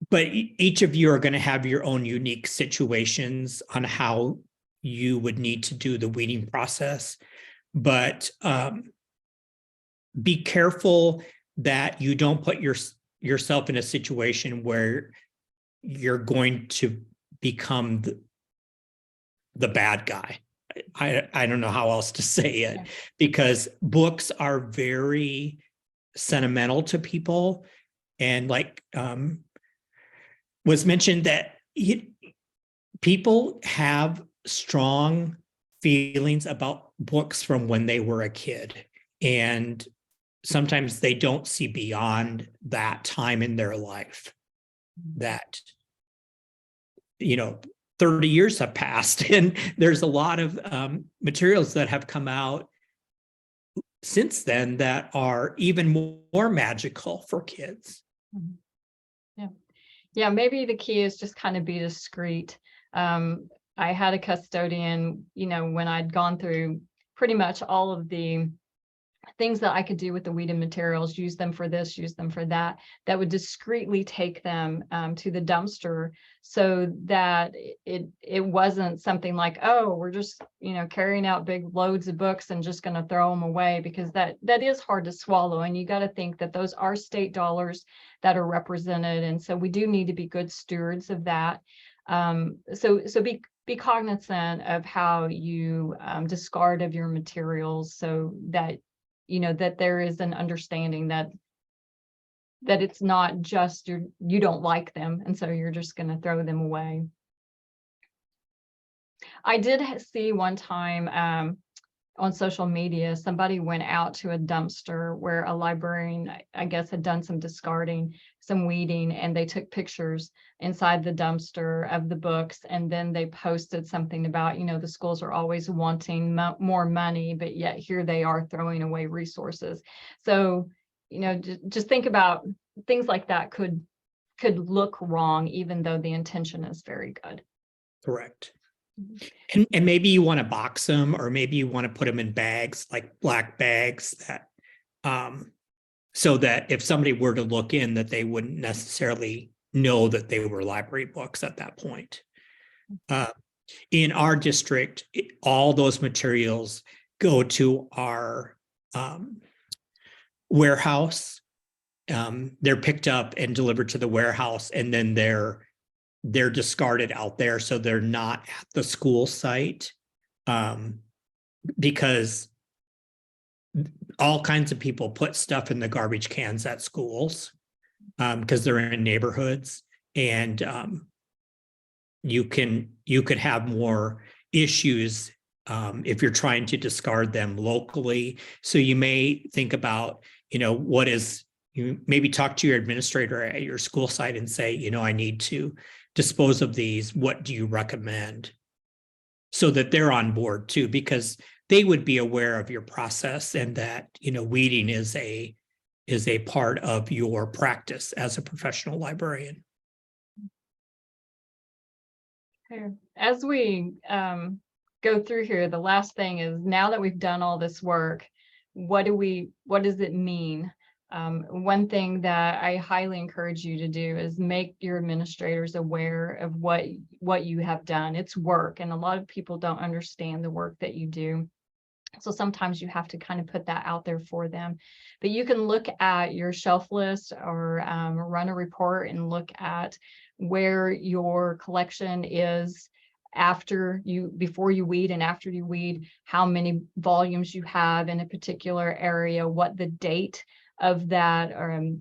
But each of you are going to have your own unique situations on how you would need to do the weeding process. But be careful that you don't put yourself in a situation where you're going to become the bad guy. I don't know how else to say it, because books are very sentimental to people. And like was mentioned, that people have strong feelings about books from when they were a kid. And sometimes they don't see beyond that time in their life, that, 30 years have passed, and there's a lot of materials that have come out since then that are even more magical for kids. Yeah, maybe the key is just kind of be discreet. I had a custodian, when I'd gone through pretty much all of the things that I could do with the weeded materials, use them for this, use them for that, that would discreetly take them to the dumpster, so that it wasn't something like, oh, we're just, carrying out big loads of books and just going to throw them away, because that is hard to swallow. And you got to think that those are state dollars that are represented. And so we do need to be good stewards of that. So be cognizant of how you discard of your materials, so that that there is an understanding that it's not just you don't like them, and so you're just going to throw them away. I did see one time on social media, somebody went out to a dumpster where a librarian, I guess, had done some discarding, some weeding, and they took pictures inside the dumpster of the books. And then they posted something about, the schools are always wanting more money, but yet here they are throwing away resources. So, just think about things like that could look wrong, even though the intention is very good. Correct. And maybe you want to box them, or maybe you want to put them in bags, like black bags, that so that if somebody were to look in, that they wouldn't necessarily know that they were library books at that point. In our district, all those materials go to our warehouse. They're picked up and delivered to the warehouse, and then they're discarded out there, so they're not at the school site, because all kinds of people put stuff in the garbage cans at schools, because they're in neighborhoods, and you could have more issues if you're trying to discard them locally. So you may think about, you maybe talk to your administrator at your school site and say, I need to dispose of these. What do you recommend? So that they're on board too, because they would be aware of your process, and that, weeding is a part of your practice as a professional librarian. Okay. As we go through here, the last thing is, now that we've done all this work, what does it mean? One thing that I highly encourage you to do is make your administrators aware of what you have done. It's work, and a lot of people don't understand the work that you do. So sometimes you have to kind of put that out there for them. But you can look at your shelf list, or run a report and look at where your collection is before you weed and after you weed, how many volumes you have in a particular area, what the date of that, or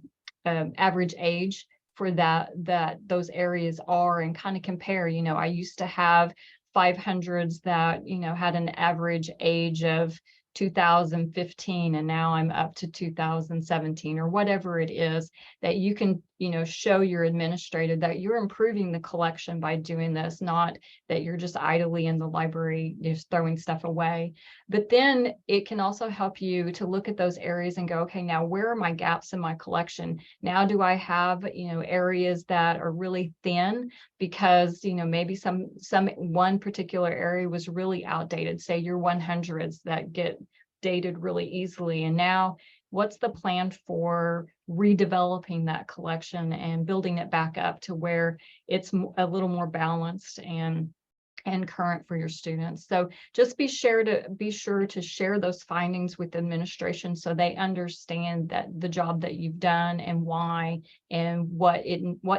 average age for those areas are, and kind of compare. I used to have 500s that had an average age of 2015, and now I'm up to 2017, or whatever it is, that you can show your administrator that you're improving the collection by doing this, not that you're just idly in the library just throwing stuff away. But then it can also help you to look at those areas and go, okay, now where are my gaps in my collection? Now do I have areas that are really thin because maybe one particular area was really outdated, say your 100s that get dated really easily, and now what's the plan for redeveloping that collection and building it back up to where it's a little more balanced and current for your students. So just be sure to share those findings with administration, so they understand that the job that you've done and why, and what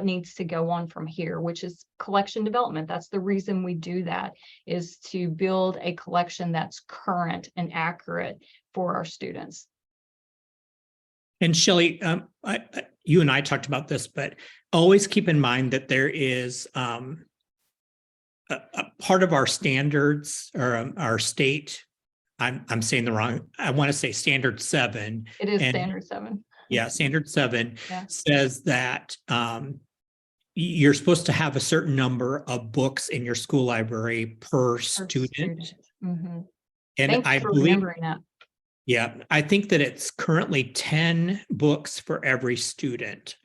needs to go on from here, which is collection development. That's the reason we do that, is to build a collection that's current and accurate for our students. And Shelli, you and I talked about this, but always keep in mind that there is a part of our standards, or our state, I'm saying the wrong, I want to say standard 7. It is standard 7. Yeah, standard 7 Yeah. says that you're supposed to have a certain number of books in your school library per student. Mm-hmm. And Thanks I for believe, remembering that. yeah, I think that it's currently 10 books for every student.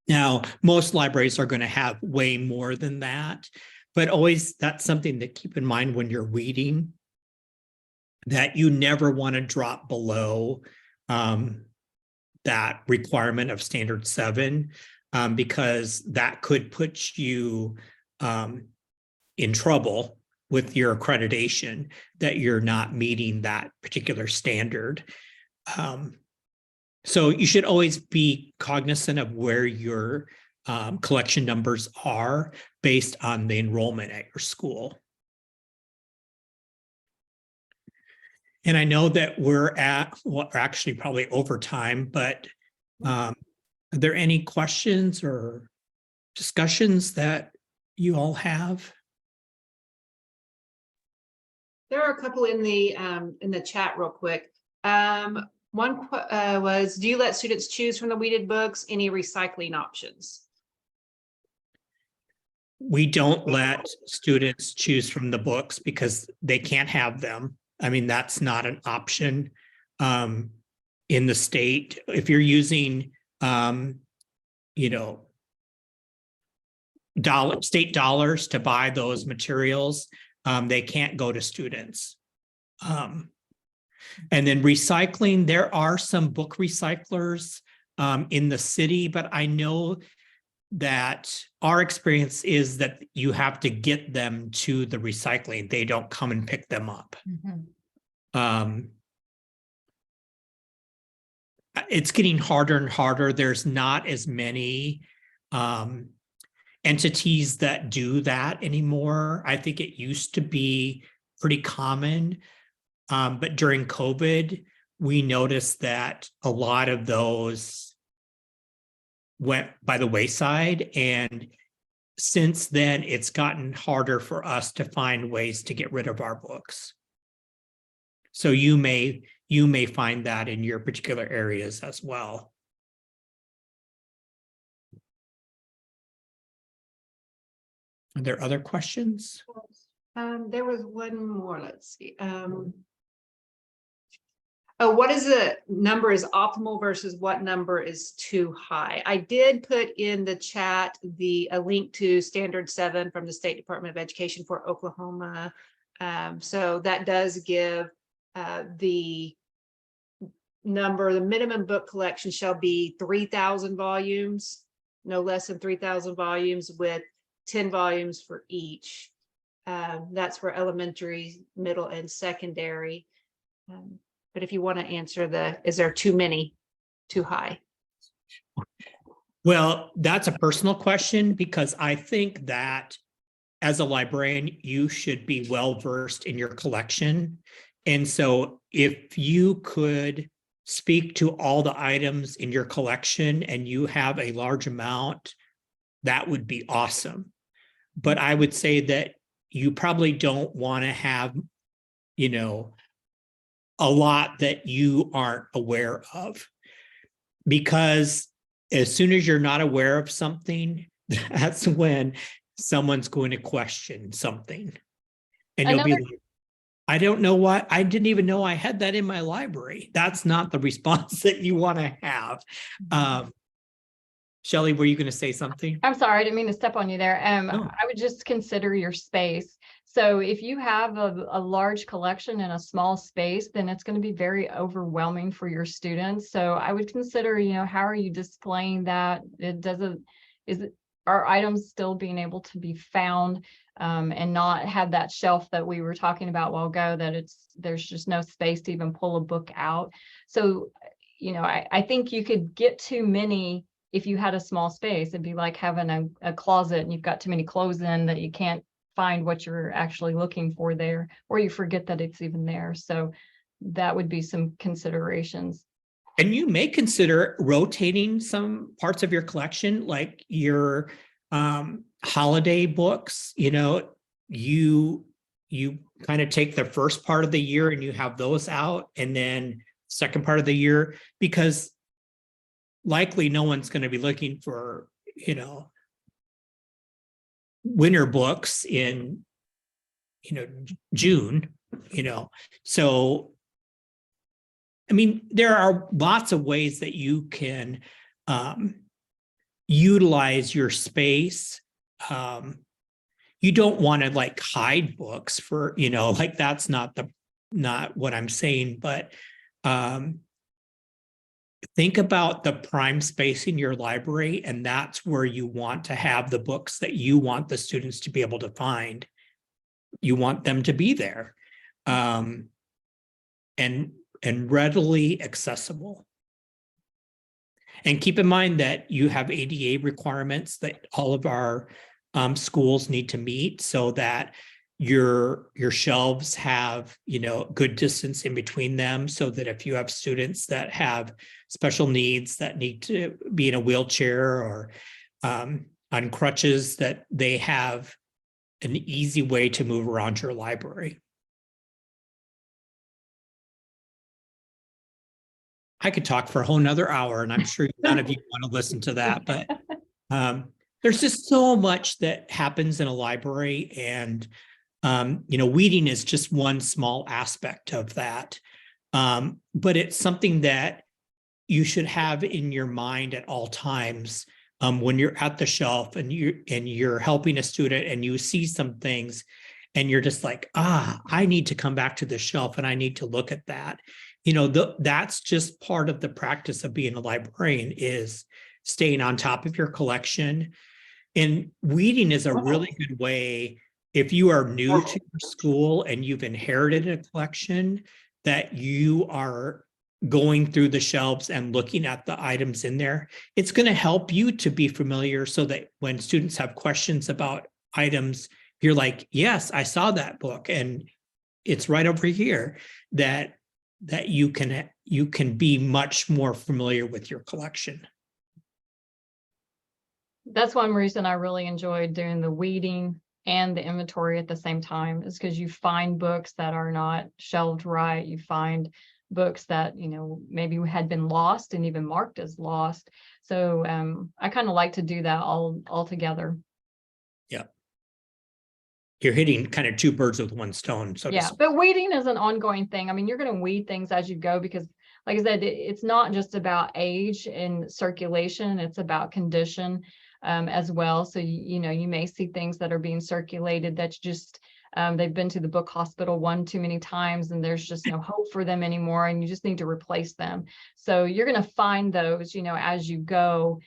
Now, most libraries are going to have way more than that, but always that's something to keep in mind when you're weeding, that you never want to drop below that requirement of standard 7, because that could put you in trouble with your accreditation, that you're not meeting that particular standard. So you should always be cognizant of where your collection numbers are based on the enrollment at your school. And I know that we're actually probably over time, but are there any questions or discussions that you all have? There are a couple in the chat real quick. One was, do you let students choose from the weeded books? Any recycling options? We don't let students choose from the books because they can't have them. I mean, that's not an option in the state. If you're using, state dollars to buy those materials, they can't go to students. And then recycling, there are some book recyclers in the city, but I know that our experience is that you have to get them to the recycling. They don't come and pick them up. Mm-hmm. It's getting harder and harder. There's not as many entities that do that anymore. I think it used to be pretty common. But during COVID, we noticed that a lot of those went by the wayside. And since then, it's gotten harder for us to find ways to get rid of our books. So you may find that in your particular areas as well. Are there other questions? There was one more, let's see. Oh, what is the number is optimal versus what number is too high? I did put in the chat a link to Standard 7 from the State Department of Education for Oklahoma. So that does give the number, the minimum book collection shall be 3,000 volumes, no less than 3,000 volumes with 10 volumes for each. That's for elementary, middle, and secondary. But if you want to answer is there too many, too high? Well, that's a personal question because I think that as a librarian, you should be well versed in your collection. And so if you could speak to all the items in your collection and you have a large amount, that would be awesome. But I would say that you probably don't want to have, you know, a lot that you aren't aware of, because as soon as you're not aware of something, that's when someone's going to question something. And you'll be like, I don't know why, I didn't even know I had that in my library. That's not the response that you want to have. Shelli, were you going to say something? I'm sorry, I didn't mean to step on you there. No. I would just consider your space. So if you have a large collection in a small space, then it's going to be very overwhelming for your students. So I would consider, you know, how are you displaying that? Are items still being able to be found and not have that shelf that we were talking about a while ago, that there's just no space to even pull a book out. So, you know, I think you could get too many if you had a small space. It'd be like having a closet and you've got too many clothes in that you can't find what you're actually looking for there, or you forget that it's even there. So that would be some considerations. And you may consider rotating some parts of your collection, like your holiday books. You know, you kind of take the first part of the year and you have those out, and then second part of the year, because likely no one's going to be looking for, you know, winter books in, you know, June, you know. So I mean, there are lots of ways that you can utilize your space. You don't want to like hide books for, you know, like that's not what I'm saying, but think about the prime space in your library, and that's where you want to have the books that you want the students to be able to find. You want them to be there. And readily accessible. And keep in mind that you have ADA requirements that all of our schools need to meet, so that your shelves have, you know, good distance in between them, so that if you have students that have special needs that need to be in a wheelchair or on crutches, that they have an easy way to move around your library. I could talk for a whole nother hour, and I'm sure none of you want to listen to that, but there's just so much that happens in a library, and you know, weeding is just one small aspect of that. But it's something that you should have in your mind at all times when you're at the shelf and you're helping a student and you see some things and you're just like, I need to come back to the shelf and I need to look at that. You know, that's just part of the practice of being a librarian, is staying on top of your collection. And weeding is a really good way, if you are new to your school and you've inherited a collection, that you are going through the shelves and looking at the items in there. It's going to help you to be familiar, so that when students have questions about items, you're like, yes, I saw that book and it's right over here, that you can be much more familiar with your collection. That's one reason I really enjoyed doing the weeding and the inventory at the same time, is because you find books that are not shelved right. You find books that, you know, maybe had been lost and even marked as lost. So I kind of like to do that all together. Yeah. you're hitting kind of two birds with one stone. So to Yeah, speak. but weeding is an ongoing thing. I mean, you're going to weed things as you go because, like I said, it's not just about age and circulation, it's about condition as well. So, you know, you may see things that are being circulated that just, they've been to the book hospital one too many times and there's just no hope for them anymore and you just need to replace them. So you're going to find those, you know, as you go.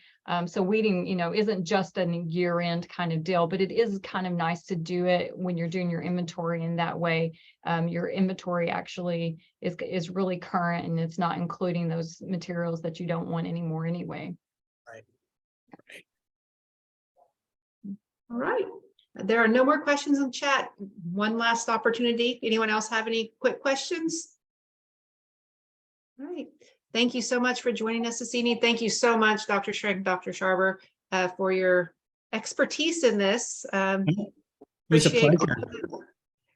So weeding, you know, isn't just a year end kind of deal, but it is kind of nice to do it when you're doing your inventory in that way. Your inventory actually is really current and it's not including those materials that you don't want anymore anyway. Right. All right. There are no more questions in chat. One last opportunity. Anyone else have any quick questions? All right. Thank you so much for joining us this evening. Thank you so much, Dr. Shrank, Dr. Sharber, for your expertise in this. It was a pleasure.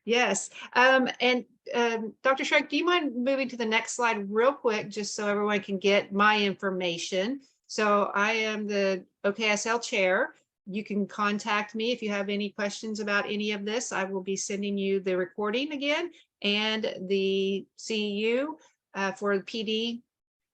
Yes. Dr. Shrank, do you mind moving to the next slide real quick, just so everyone can get my information? So I am the OKSL chair. You can contact me if you have any questions about any of this. I will be sending you the recording again and the CEU for the PD.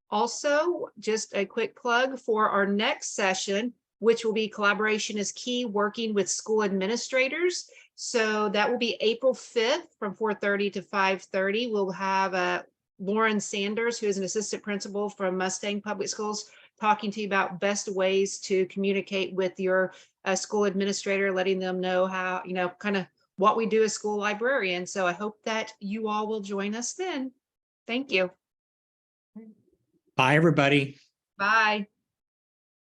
Also, just a quick plug for our next session, which will be Collaboration is Key, working with school administrators. So that will be April 5th from 4:30 to 5:30. We'll have Lauren Sanders, who is an assistant principal from Mustang Public Schools, talking to you about best ways to communicate with your school administrator, letting them know how, you know, kind of what we do as school librarians. So I hope that you all will join us then. Thank you. Bye, everybody. Bye.